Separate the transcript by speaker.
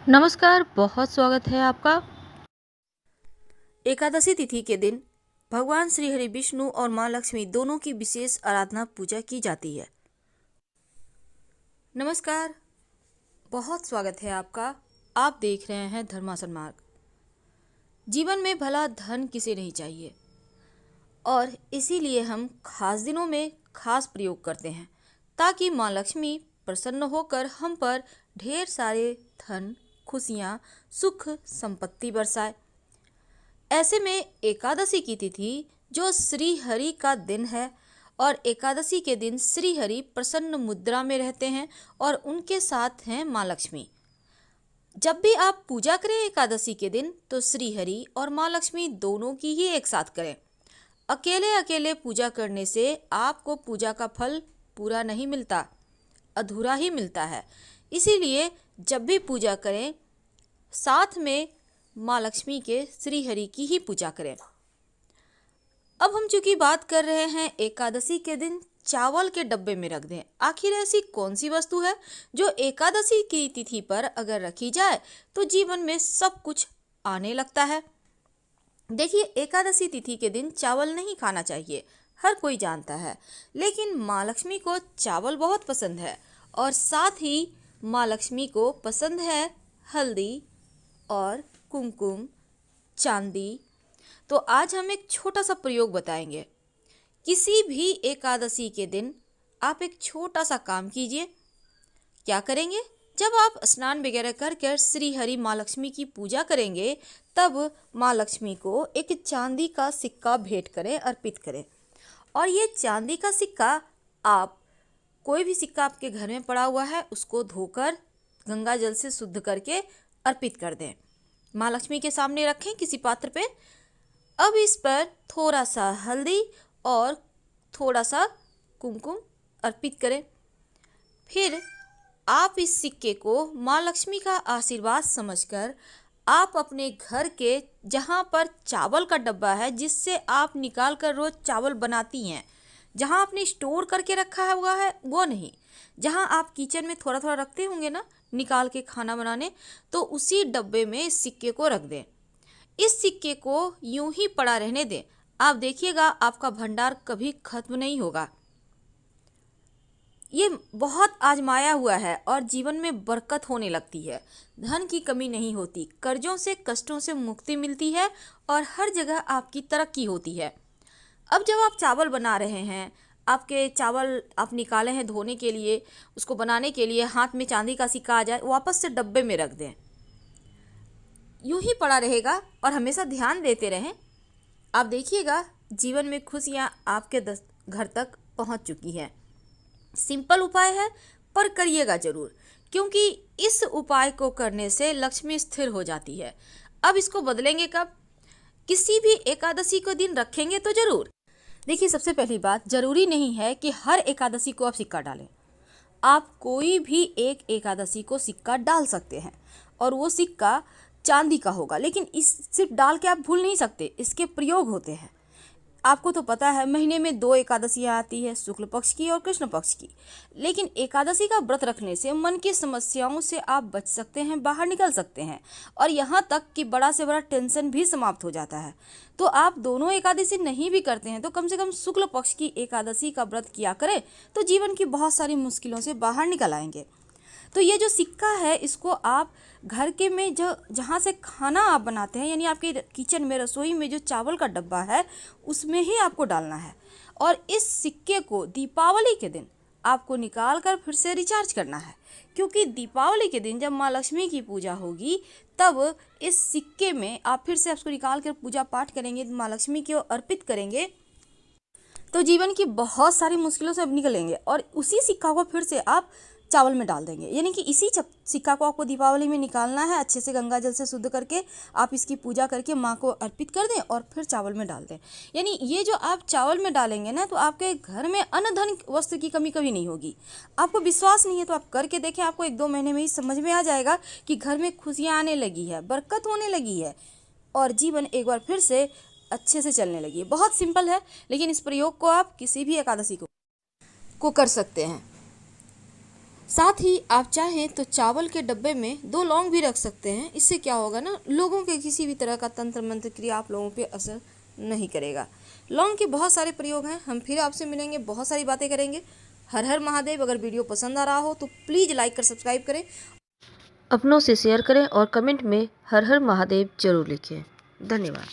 Speaker 1: नमस्कार, बहुत स्वागत है आपका।
Speaker 2: एकादशी तिथि के दिन भगवान श्री हरि विष्णु और माँ लक्ष्मी दोनों की विशेष आराधना पूजा की जाती है। नमस्कार, बहुत स्वागत है आपका। आप देख रहे हैं धर्मासन मार्ग। जीवन में भला धन किसे नहीं चाहिए, और इसीलिए हम खास दिनों में खास प्रयोग करते हैं ताकि माँ लक्ष्मी प्रसन्न होकर हम पर ढेर सारे धन, खुशियाँ, सुख, संपत्ति बरसाए। ऐसे में एकादशी की तिथि जो श्री हरि का दिन है, और एकादशी के दिन श्री हरि प्रसन्न मुद्रा में रहते हैं और उनके साथ हैं माँ लक्ष्मी। जब भी आप पूजा करें एकादशी के दिन तो श्री हरि और माँ लक्ष्मी दोनों की ही एक साथ करें। अकेले अकेले पूजा करने से आपको पूजा का फल पूरा नहीं मिलता, अधूरा ही मिलता है। इसीलिए जब भी पूजा करें साथ में माँ लक्ष्मी के श्री हरि की ही पूजा करें। अब हम चूंकि बात कर रहे हैं एकादशी के दिन चावल के डब्बे में रख दें। आखिर ऐसी कौन सी वस्तु है जो एकादशी की तिथि पर अगर रखी जाए तो जीवन में सब कुछ आने लगता है। देखिए, एकादशी तिथि के दिन चावल नहीं खाना चाहिए, हर कोई जानता है, लेकिन माँ लक्ष्मी को चावल बहुत पसंद है और साथ ही माँ लक्ष्मी को पसंद है हल्दी और कुमकुम, चांदी। तो आज हम एक छोटा सा प्रयोग बताएंगे। किसी भी एकादशी के दिन आप एक छोटा सा काम कीजिए। क्या करेंगे? जब आप स्नान वगैरह कर श्री हरि माँ लक्ष्मी की पूजा करेंगे तब माँ लक्ष्मी को एक चांदी का सिक्का भेंट करें, अर्पित करें। और ये चांदी का सिक्का, आप कोई भी सिक्का आपके घर में पड़ा हुआ है उसको धोकर गंगा जल से शुद्ध करके अर्पित कर दें। माँ लक्ष्मी के सामने रखें किसी पात्र पे। अब इस पर थोड़ा सा हल्दी और थोड़ा सा कुमकुम अर्पित करें। फिर आप इस सिक्के को माँ लक्ष्मी का आशीर्वाद समझकर आप अपने घर के जहाँ पर चावल का डब्बा है, जिससे आप निकाल कर रोज चावल बनाती हैं, जहाँ आपने स्टोर करके रखा है हुआ है वो नहीं, जहाँ आप किचन में थोड़ा थोड़ा रखते होंगे ना निकाल के खाना बनाने, तो उसी डब्बे में इस सिक्के को रख दें। इस सिक्के को यूं ही पड़ा रहने दें। आप देखिएगा आपका भंडार कभी खत्म नहीं होगा। ये बहुत आजमाया हुआ है और जीवन में बरकत होने लगती है, धन की कमी नहीं होती, कर्जों से कष्टों से मुक्ति मिलती है और हर जगह आपकी तरक्की होती है। अब जब आप चावल बना रहे हैं, आपके चावल आप निकाले हैं धोने के लिए, उसको बनाने के लिए हाथ में चांदी का सिक्का आ जाए, वापस से डब्बे में रख दें। यूं ही पड़ा रहेगा और हमेशा ध्यान देते रहें। आप देखिएगा जीवन में खुशियाँ आपके घर तक पहुंच चुकी हैं। सिंपल उपाय है पर करिएगा जरूर, क्योंकि इस उपाय को करने से लक्ष्मी स्थिर हो जाती है। अब इसको बदलेंगे कब? किसी भी एकादशी को दिन रखेंगे तो जरूर। देखिए, सबसे पहली बात, जरूरी नहीं है कि हर एकादशी को आप सिक्का डालें। आप कोई भी एक एकादशी को सिक्का डाल सकते हैं और वो सिक्का चांदी का होगा, लेकिन इस सिर्फ डाल के आप भूल नहीं सकते, इसके प्रयोग होते हैं। आपको तो पता है महीने में 2 एकादशियाँ आती है, शुक्ल पक्ष की और कृष्ण पक्ष की। लेकिन एकादशी का व्रत रखने से मन की समस्याओं से आप बच सकते हैं, बाहर निकल सकते हैं, और यहाँ तक कि बड़ा से बड़ा टेंशन भी समाप्त हो जाता है। तो आप दोनों एकादशी नहीं भी करते हैं तो कम से कम शुक्ल पक्ष की एकादशी का व्रत किया करें, तो जीवन की बहुत सारी मुश्किलों से बाहर निकल आएंगे। तो ये जो सिक्का है इसको आप घर के में जो जहाँ से खाना आप बनाते हैं, यानी आपके किचन में, रसोई में जो चावल का डब्बा है उसमें ही आपको डालना है। और इस सिक्के को दीपावली के दिन आपको निकाल कर फिर से रिचार्ज करना है, क्योंकि दीपावली के दिन जब माँ लक्ष्मी की पूजा होगी तब इस सिक्के में आप फिर से उसको निकाल कर पूजा पाठ करेंगे, माँ लक्ष्मी को अर्पित करेंगे, तो जीवन की बहुत सारी मुश्किलों से अब निकलेंगे। और उसी सिक्का को फिर से आप चावल में डाल देंगे, यानी कि इसी सिक्का को आपको दीपावली में निकालना है, अच्छे से गंगा जल से शुद्ध करके आप इसकी पूजा करके माँ को अर्पित कर दें और फिर चावल में डाल दें। यानी ये जो आप चावल में डालेंगे ना, तो आपके घर में अन्न धन वस्तु की कमी कभी नहीं होगी। आपको विश्वास नहीं है तो आप करके देखें, आपको 1-2 महीने में ही समझ में आ जाएगा कि घर में खुशियाँ आने लगी है, बरकत होने लगी है और जीवन एक बार फिर से अच्छे से चलने लगी है। बहुत सिंपल है, लेकिन इस प्रयोग को आप किसी भी एकादशी को कर सकते हैं। साथ ही आप चाहें तो चावल के डब्बे में 2 लौंग भी रख सकते हैं। इससे क्या होगा ना, लोगों के किसी भी तरह का तंत्र मंत्र क्रिया आप लोगों पे असर नहीं करेगा। लौंग के बहुत सारे प्रयोग हैं। हम फिर आपसे मिलेंगे, बहुत सारी बातें करेंगे। हर हर महादेव। अगर वीडियो पसंद आ रहा हो तो प्लीज़ लाइक कर सब्सक्राइब करें।
Speaker 1: अपनों से शेयर करें और कमेंट में हर हर महादेव जरूर लिखें। धन्यवाद।